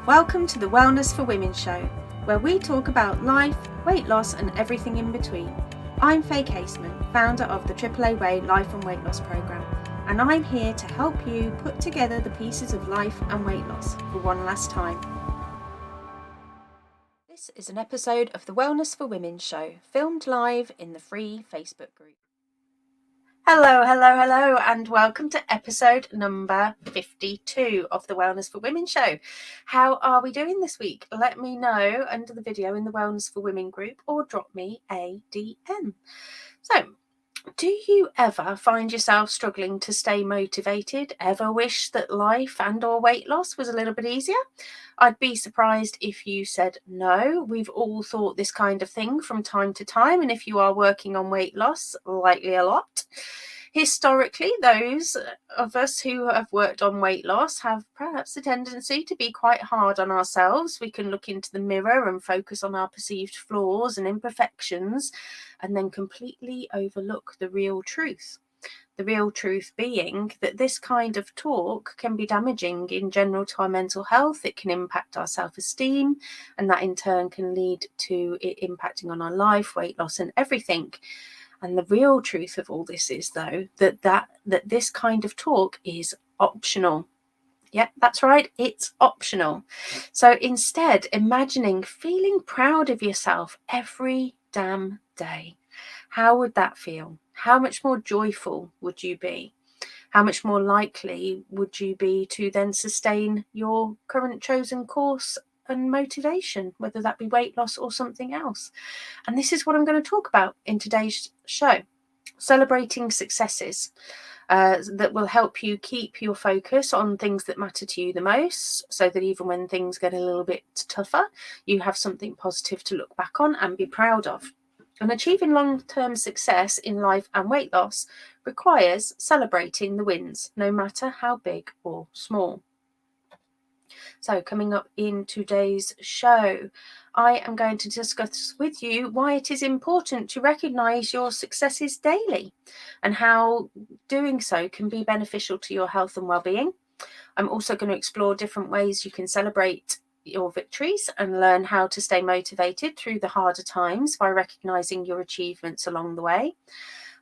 Welcome to the Wellness for Women show, where we talk about life, weight loss and everything in between. I'm Faye Caseman, founder of the AAA Way Life and Weight Loss Programme, and I'm here to help you put together the pieces of life and weight loss for one last time. This is an episode of the Wellness for Women show, filmed live in the free Facebook group. Hello, and welcome to episode number 52 of the Wellness for Women show. How are we doing this week? Let me know under the video in the Wellness for Women group or drop me a DM. So, do you ever find yourself struggling to stay motivated? Ever wish that life and or weight loss was a little bit easier? I'd be surprised if you said no. We've all thought this kind of thing from time to time, and if you are working on weight loss, likely a lot. Historically, those of us who have worked on weight loss have perhaps a tendency to be quite hard on ourselves. We can look into the mirror and focus on our perceived flaws and imperfections and then completely overlook the real truth. The real truth being that this kind of talk can be damaging in general to our mental health. It can impact our self-esteem, and that in turn can lead to it impacting on our life, weight loss and everything. And the real truth of all this is, though, that this kind of talk is optional. Yeah, that's right. It's optional. So instead, imagining feeling proud of yourself every damn day. How would that feel? How much more joyful would you be? How much more likely would you be to then sustain your current chosen course and motivation, whether that be weight loss or something else? And this is what I'm going to talk about in today's show. Celebrating successes that will help you keep your focus on things that matter to you the most, so that even when things get a little bit tougher, you have something positive to look back on and be proud of. And achieving long-term success in life and weight loss requires celebrating the wins, no matter how big or small. So coming up in today's show, I am going to discuss with you why it is important to recognise your successes daily and how doing so can be beneficial to your health and well-being. I'm also going to explore different ways you can celebrate your victories and learn how to stay motivated through the harder times by recognising your achievements along the way.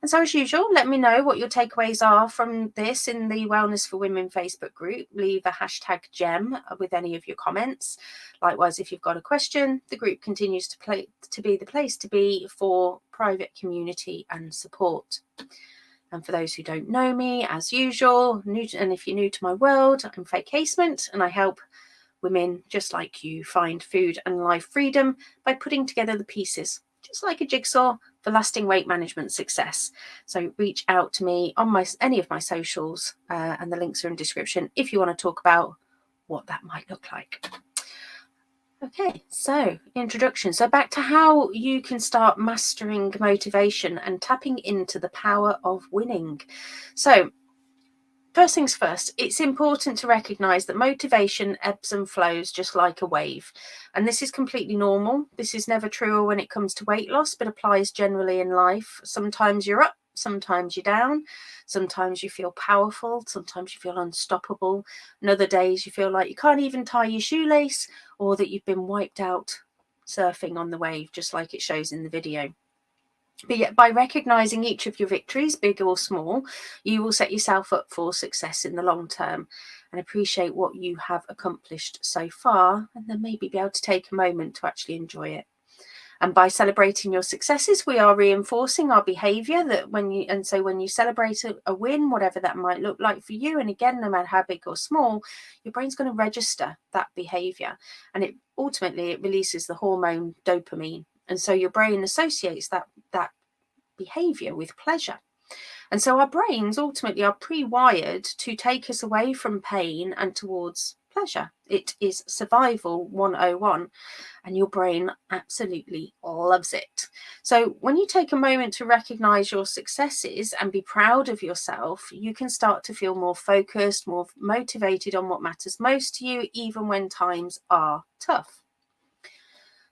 And so, as usual, let me know what your takeaways are from this in the Wellness for Women Facebook group. Leave a hashtag gem with any of your comments. Likewise, if you've got a question, the group continues to be the place to be for private community and support. And for those who don't know me, as usual, and if you're new to my world, I'm Faye Caseman, and I help women just like you find food and life freedom by putting together the pieces, just like a jigsaw, for lasting weight management success. So reach out to me on any of my socials, and the links are in the description if you want to talk about what that might look like. Okay, so introduction. So back to how you can start mastering motivation and tapping into the power of winning. So first things first, it's important to recognise that motivation ebbs and flows just like a wave. And this is completely normal. This is never true when it comes to weight loss, but applies generally in life. Sometimes you're up, sometimes you're down. Sometimes you feel powerful, sometimes you feel unstoppable. And other days you feel like you can't even tie your shoelace, or that you've been wiped out surfing on the wave, just like it shows in the video. But yet, by recognising each of your victories, big or small, you will set yourself up for success in the long term and appreciate what you have accomplished so far, and then maybe be able to take a moment to actually enjoy it. And by celebrating your successes, we are reinforcing our behaviour so when you celebrate a win, whatever that might look like for you, and again, no matter how big or small, your brain's going to register that behaviour, and it releases the hormone dopamine. And so your brain associates that behavior with pleasure. And so our brains ultimately are pre-wired to take us away from pain and towards pleasure. It is survival 101, and your brain absolutely loves it. So when you take a moment to recognize your successes and be proud of yourself, you can start to feel more focused, more motivated on what matters most to you, even when times are tough.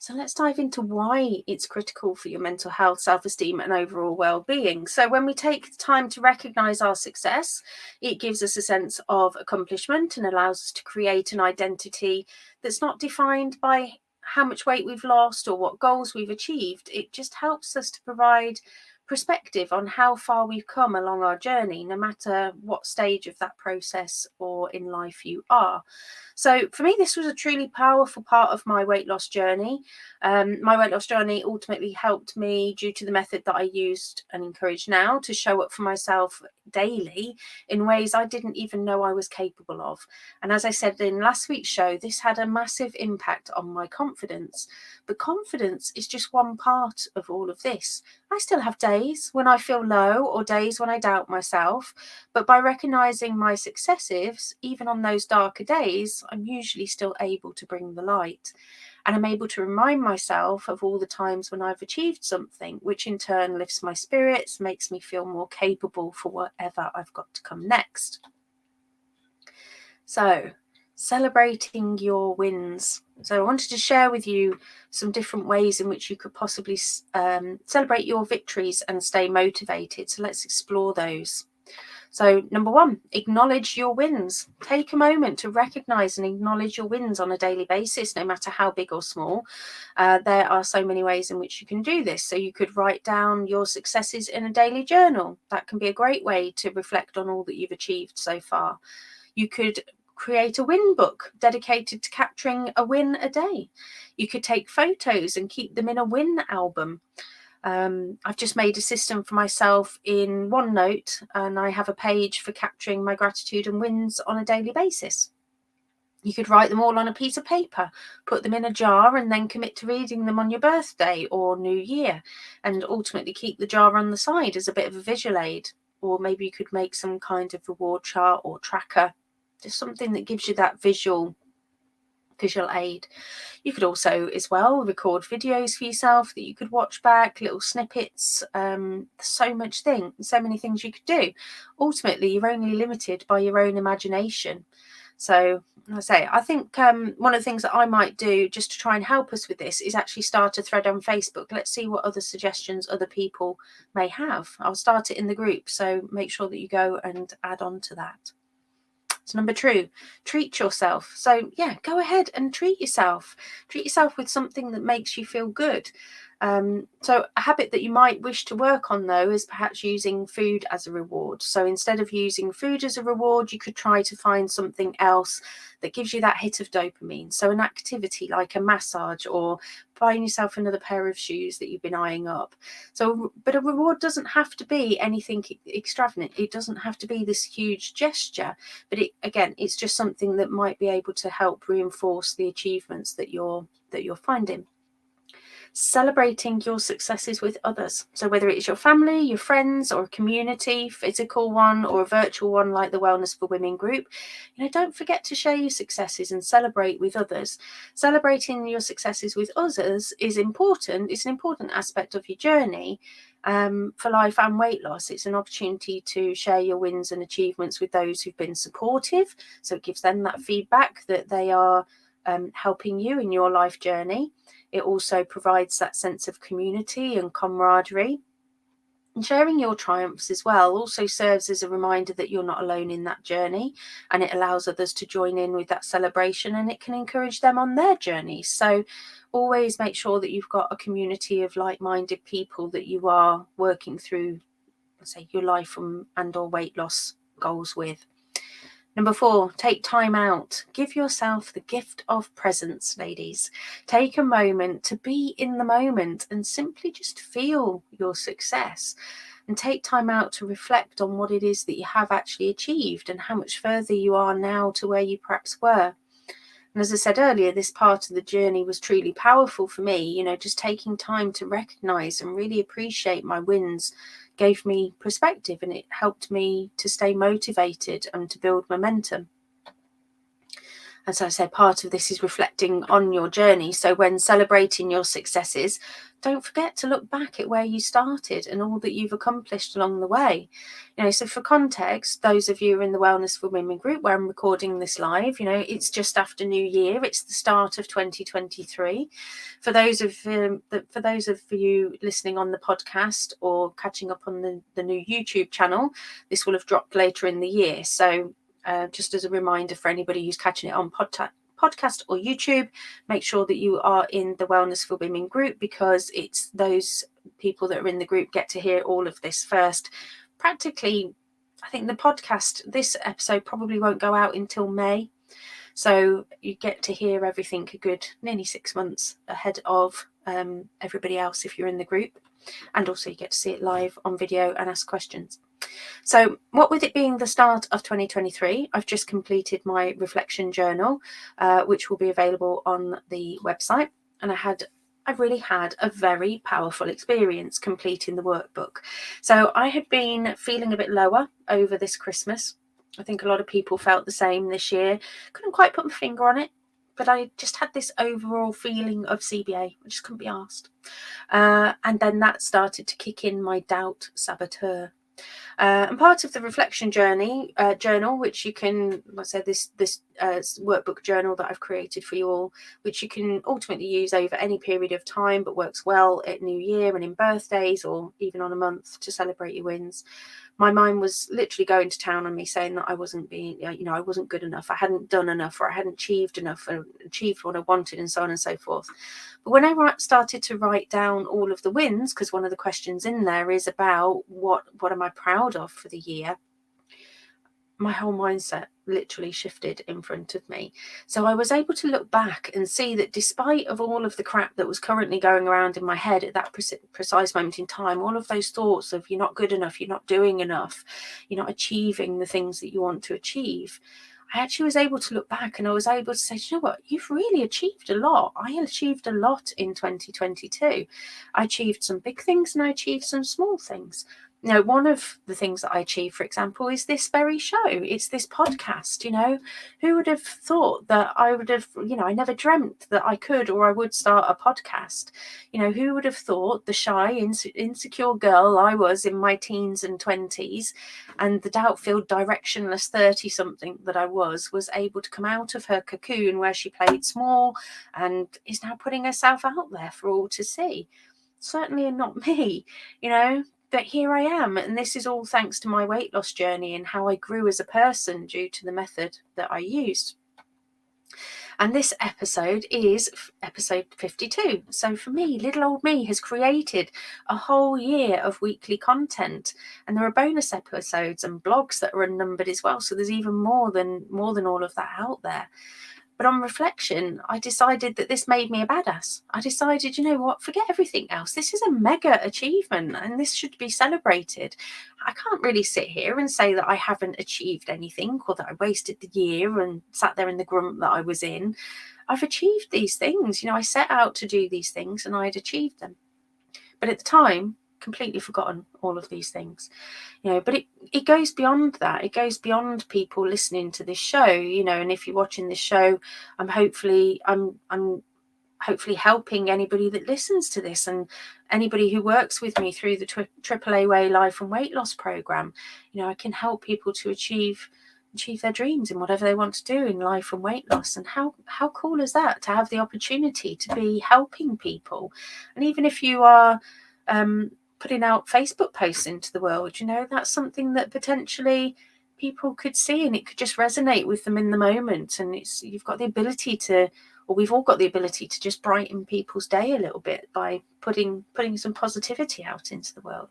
So let's dive into why it's critical for your mental health, self-esteem and overall well-being. So when we take the time to recognise our success, it gives us a sense of accomplishment and allows us to create an identity that's not defined by how much weight we've lost or what goals we've achieved. It just helps us to provide perspective on how far we've come along our journey, no matter what stage of that process or in life you are. So for me, this was a truly powerful part of my weight loss journey. My weight loss journey ultimately helped me due to the method that I used and encourage now to show up for myself daily in ways I didn't even know I was capable of. And as I said in last week's show, this had a massive impact on my confidence. But confidence is just one part of all of this. I still have days when I feel low or days when I doubt myself, but by recognizing my successes, even on those darker days, I'm usually still able to bring the light. And I'm able to remind myself of all the times when I've achieved something, which in turn lifts my spirits, makes me feel more capable for whatever I've got to come next. So, celebrating your wins. So I wanted to share with you some different ways in which you could possibly celebrate your victories and stay motivated. So let's explore those. So number one, acknowledge your wins. Take a moment to recognise and acknowledge your wins on a daily basis, no matter how big or small. There are so many ways in which you can do this. So you could write down your successes in a daily journal. That can be a great way to reflect on all that you've achieved so far. You could create a win book dedicated to capturing a win a day. You could take photos and keep them in a win album. I've just made a system for myself in OneNote, and I have a page for capturing my gratitude and wins on a daily basis. You could write them all on a piece of paper, put them in a jar, and then commit to reading them on your birthday or New Year, and ultimately keep the jar on the side as a bit of a visual aid. Or maybe you could make some kind of reward chart or tracker, just something that gives you that visual aid. You could also as well record videos for yourself that you could watch back, little snippets. So many things you could do. Ultimately, you're only limited by your own imagination. So I think one of the things that I might do just to try and help us with this is actually start a thread on Facebook. Let's see what other suggestions other people may have. I'll start it in the group, so make sure that you go and add on to that. So number two, treat yourself. So yeah, go ahead and treat yourself. Treat yourself with something that makes you feel good. So a habit that you might wish to work on though is perhaps using food as a reward. So instead of using food as a reward, you could try to find something else that gives you that hit of dopamine. So an activity like a massage or buying yourself another pair of shoes that you've been eyeing up. So, but a reward doesn't have to be anything extravagant. It doesn't have to be this huge gesture, but it's just something that might be able to help reinforce the achievements that you're finding. Celebrating your successes with others. So whether it's your family, your friends, or a community, physical one or a virtual one like the Wellness for Women group, don't forget to share your successes and celebrate with others. Celebrating your successes with others is important. It's an important aspect of your journey for life and weight loss. It's an opportunity to share your wins and achievements with those who've been supportive. So it gives them that feedback that they are helping you in your life journey. It also provides that sense of community and camaraderie. And sharing your triumphs as well also serves as a reminder that you're not alone in that journey, and it allows others to join in with that celebration, and it can encourage them on their journey. So always make sure that you've got a community of like-minded people that you are working through, let's say, your life and or weight loss goals with. Number 4, take time out. Give yourself the gift of presence, ladies. Take a moment to be in the moment and simply just feel your success. And take time out to reflect on what it is that you have actually achieved and how much further you are now to where you perhaps were. And as I said earlier, this part of the journey was truly powerful for me. Just taking time to recognize and really appreciate my wins gave me perspective, and it helped me to stay motivated and to build momentum. And so I say part of this is reflecting on your journey. So when celebrating your successes, don't forget to look back at where you started and all that you've accomplished along the way. So for context, those of you who are in the Wellness for Women group where I'm recording this live, it's just after New Year. It's the start of 2023. For those of you listening on the podcast or catching up on the new YouTube channel, this will have dropped later in the year. So just as a reminder for anybody who's catching it on podcast or YouTube, make sure that you are in the Wellness for Women group, because it's those people that are in the group get to hear all of this first. Practically, I think the podcast, this episode probably won't go out until May. So you get to hear everything a good nearly 6 months ahead of everybody else if you're in the group. And also you get to see it live on video and ask questions. So what with it being the start of 2023, I've just completed my reflection journal, which will be available on the website. And I really had a very powerful experience completing the workbook. So I had been feeling a bit lower over this Christmas. I think a lot of people felt the same this year. Couldn't quite put my finger on it, but I just had this overall feeling of CBA. I just couldn't be asked. And then that started to kick in my doubt saboteur. And part of the reflection journal, which you can, like I said, this workbook journal that I've created for you all, which you can ultimately use over any period of time, but works well at New Year and in birthdays, or even on a month to celebrate your wins. My mind was literally going to town on me, saying that I wasn't I wasn't good enough, I hadn't done enough, or I hadn't achieved enough, or achieved what I wanted, and so on and so forth. But when I started to write down all of the wins, because one of the questions in there is about what am I proud of for the year, my whole mindset literally shifted in front of me. So I was able to look back and see that despite of all of the crap that was currently going around in my head at that precise moment in time, all of those thoughts of you're not good enough, you're not doing enough, you're not achieving the things that you want to achieve, I actually was able to look back and I was able to say, you know what, you've really achieved a lot. I achieved a lot in 2022. I achieved some big things and I achieved some small things. One of the things that I achieved, for example, is this very show. It's this podcast. Who would have thought that I would have, I never dreamt that I could or I would start a podcast. Who would have thought the shy, insecure girl I was in my teens and 20s, and the doubt-filled, directionless 30-something that I was able to come out of her cocoon where she played small and is now putting herself out there for all to see. Certainly not me, but here I am, and this is all thanks to my weight loss journey and how I grew as a person due to the method that I used. And this episode is episode 52. So for me, little old me has created a whole year of weekly content, and there are bonus episodes and blogs that are unnumbered as well. So there's even more than all of that out there. But on reflection, I decided that this made me a badass. I decided, you know what, forget everything else. This is a mega achievement and this should be celebrated. I can't really sit here and say that I haven't achieved anything or that I wasted the year and sat there in the grump that I was in. I've achieved these things. I set out to do these things and I'd achieved them. But at the time, completely forgotten all of these things. But it goes beyond that. It goes beyond people listening to this show, and if you're watching this show, I'm hopefully helping anybody that listens to this and anybody who works with me through the AAA Way Life and Weight Loss program. I can help people to achieve their dreams in whatever they want to do in life and weight loss. And how cool is that, to have the opportunity to be helping people? And even if you are putting out Facebook posts into the world, that's something that potentially people could see and it could just resonate with them in the moment. And you've got the ability to, or we've all got the ability to just brighten people's day a little bit by putting some positivity out into the world.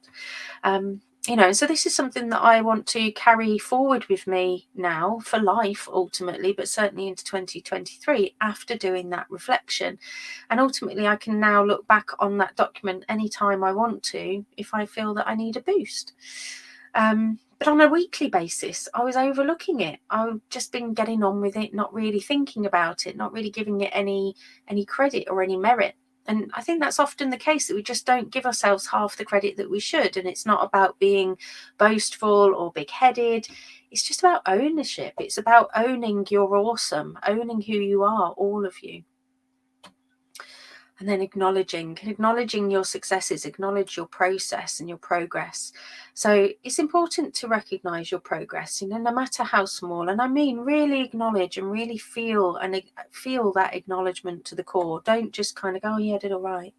So this is something that I want to carry forward with me now for life ultimately, but certainly into 2023 after doing that reflection. And ultimately I can now look back on that document anytime I want to if I feel that I need a boost. But on a weekly basis, I was overlooking it. I've just been getting on with it, not really thinking about it, not really giving it any credit or any merit. And I think that's often the case, that we just don't give ourselves half the credit that we should. And it's not about being boastful or big-headed. it's just about ownership. It's about owning you're awesome, owning who you are, all of you. And then acknowledging your successes, acknowledge your process and your progress. So it's important to recognize your progress, no matter how small. And I mean, really acknowledge and really feel that acknowledgement to the core. Don't just kind of go, oh yeah, I did all right,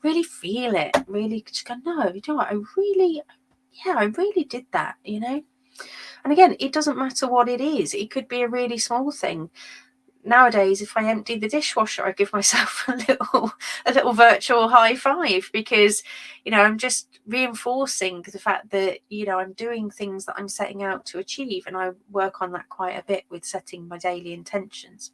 really feel it. Really just go, no, you know what, I really did that, And again, it doesn't matter what it is. It could be a really small thing. Nowadays, if I empty the dishwasher, I give myself a little virtual high five, because I'm just reinforcing the fact that I'm doing things that I'm setting out to achieve, and I work on that quite a bit with setting my daily intentions.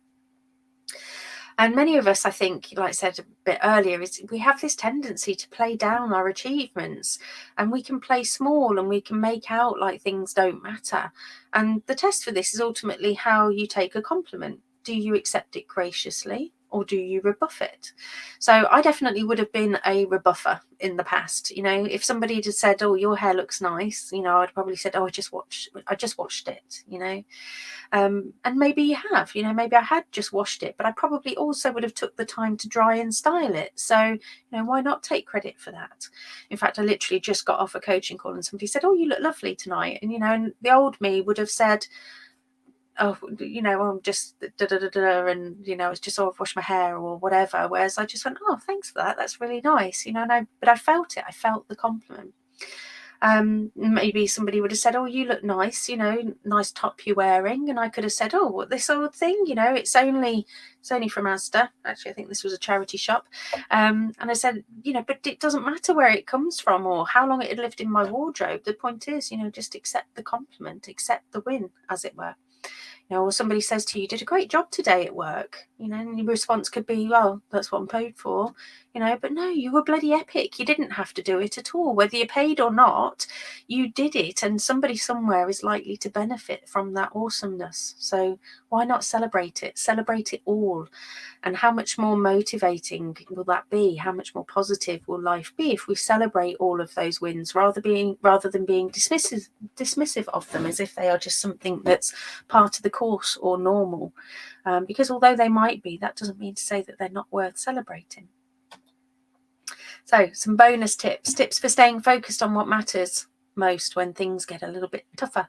And many of us, I think, like I said a bit earlier, is we have this tendency to play down our achievements, and we can play small and we can make out like things don't matter. And the test for this is ultimately how you take a compliment. Do you accept it graciously, or do you rebuff it? So I definitely would have been a rebuffer in the past. If somebody had said, oh, your hair looks nice, I'd probably said, oh, I just washed it, and maybe you have, maybe I had just washed it, but I probably also would have took the time to dry and style it. So, why not take credit for that? In fact, I literally just got off a coaching call and somebody said, oh, you look lovely tonight. And, and the old me would have said, oh, I'm just and it's just, oh, I've washed my hair or whatever. Whereas I just went, oh, thanks for that. That's really nice, but I felt it. I felt the compliment. Maybe somebody would have said, oh, you look nice, nice top you're wearing. And I could have said, oh, what, this old thing, it's only from Asda. Actually, I think this was a charity shop. And I said, but it doesn't matter where it comes from or how long it had lived in my wardrobe. The point is, just accept the compliment, accept the win, as it were. Or somebody says to you, you did a great job today at work, and your response could be, well, that's what I'm paid for, but no, you were bloody epic. You didn't have to do it at all. Whether you're paid or not, you did it, and somebody somewhere is likely to benefit from that awesomeness. So why not celebrate it? Celebrate it all. And how much more motivating will that be? How much more positive will life be if we celebrate all of those wins rather than being dismissive of them as if they are just something that's part of the course or normal? Because although they might be, that doesn't mean to say that they're not worth celebrating. So some bonus tips for staying focused on what matters most when things get a little bit tougher.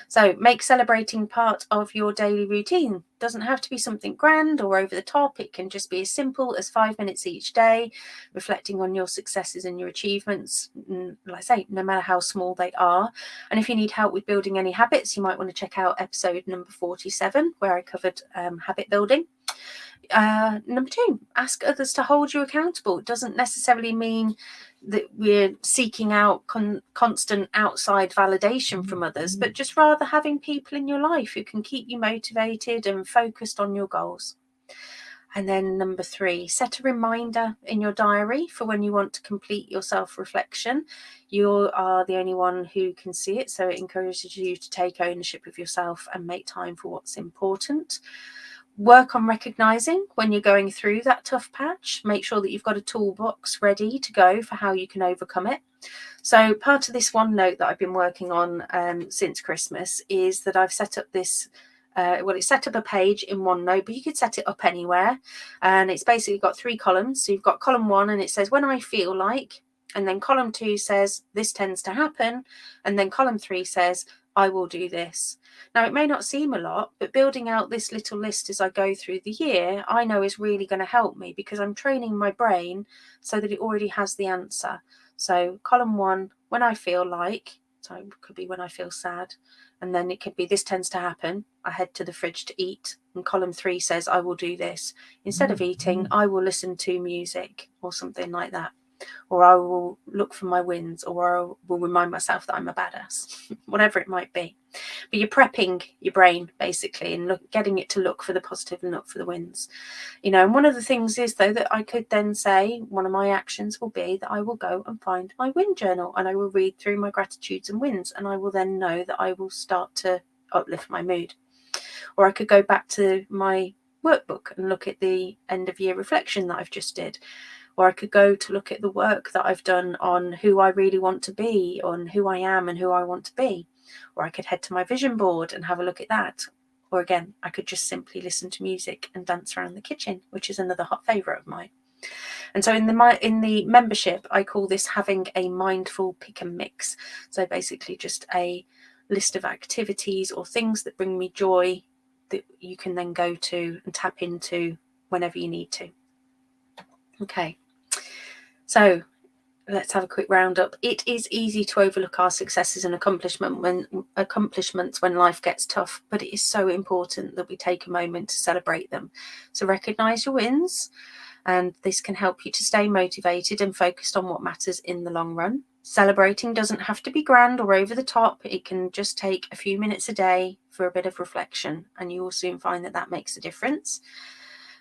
So make celebrating part of your daily routine. Doesn't have to be something grand or over the top. It can just be as simple as 5 minutes each day, reflecting on your successes and your achievements, like I say, no matter how small they are. And if you need help with building any habits, you might want to check out episode number 47, where I covered habit building. Number 2, ask others to hold you accountable. It doesn't necessarily mean that we're seeking out constant outside validation from others, but just rather having people in your life who can keep you motivated and focused on your goals. And then number 3, set a reminder in your diary for when you want to complete your self-reflection. You are the only one who can see it, so it encourages you to take ownership of yourself and make time for what's important. Work on recognizing when you're going through that tough patch. Make sure that you've got a toolbox ready to go for how you can overcome it. So part of this OneNote that I've been working on since Christmas is that I've set up this it's set up a page in OneNote, but you could set it up anywhere. And it's basically got 3 columns. So you've got column 1 and it says when I feel like, and then column 2 says this tends to happen, and then column 3 says I will do this. Now, it may not seem a lot, but building out this little list as I go through the year, I know is really going to help me because I'm training my brain so that it already has the answer. So column 1, when I feel like, so it could be when I feel sad, and then it could be this tends to happen, I head to the fridge to eat, and column 3 says I will do this. Instead of eating, I will listen to music or something like that. Or I will look for my wins, or I will remind myself that I'm a badass, whatever it might be. But you're prepping your brain basically and getting it to look for the positive and look for the wins. And one of the things is though that I could then say one of my actions will be that I will go and find my win journal and I will read through my gratitudes and wins, and I will then know that I will start to uplift my mood. Or I could go back to my workbook and look at the end of year reflection that I've just did. Or I could go to look at the work that I've done on who I really want to be, on who I am and who I want to be. or I could head to my vision board and have a look at that. Or again, I could just simply listen to music and dance around the kitchen, which is another hot favourite of mine. And so in the membership, I call this having a mindful pick and mix. So basically just a list of activities or things that bring me joy that you can then go to and tap into whenever you need to. Okay, so let's have a quick roundup. It is easy to overlook our successes and accomplishments when life gets tough, but it is so important that we take a moment to celebrate them. So recognise your wins, and this can help you to stay motivated and focused on what matters in the long run. Celebrating doesn't have to be grand or over the top. It can just take a few minutes a day for a bit of reflection, and you will soon find that that makes a difference.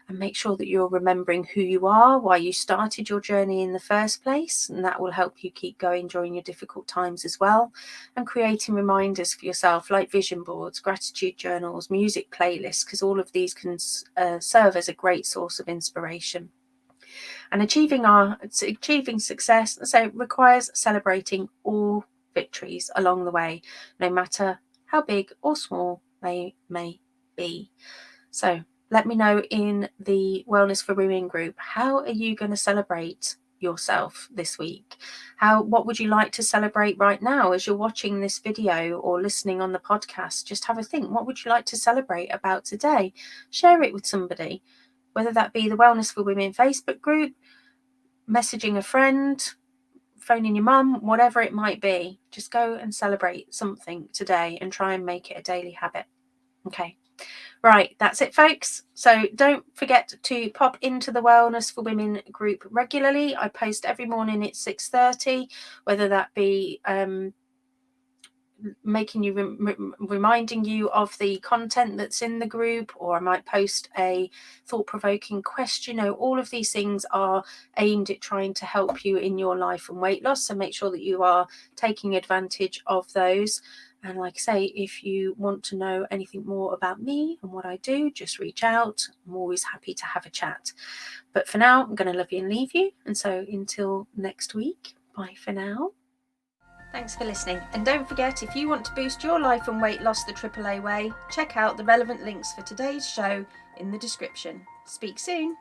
And make sure that you're remembering who you are, why you started your journey in the first place, and that will help you keep going during your difficult times as well. And creating reminders for yourself like vision boards, gratitude journals, music playlists, because all of these can serve as a great source of inspiration. And achieving success, so requires celebrating all victories along the way, no matter how big or small they may be. So let me know in the Wellness for Women group, how are you going to celebrate yourself this week? What would you like to celebrate right now as you're watching this video or listening on the podcast? Just have a think. What would you like to celebrate about today? Share it with somebody, whether that be the Wellness for Women Facebook group, messaging a friend, phoning your mum, whatever it might be. Just go and celebrate something today and try and make it a daily habit. Okay. Right, that's it, folks. So don't forget to pop into the Wellness for Women group regularly. I post every morning at 6:30, whether that be reminding you of the content that's in the group, or I might post a thought-provoking question. All of these things are aimed at trying to help you in your life and weight loss, so make sure that you are taking advantage of those. And like I say, if you want to know anything more about me and what I do, just reach out. I'm always happy to have a chat. But for now, I'm going to love you and leave you. And so until next week, bye for now. Thanks for listening. And don't forget, if you want to boost your life and weight loss the AAA way, check out the relevant links for today's show in the description. Speak soon.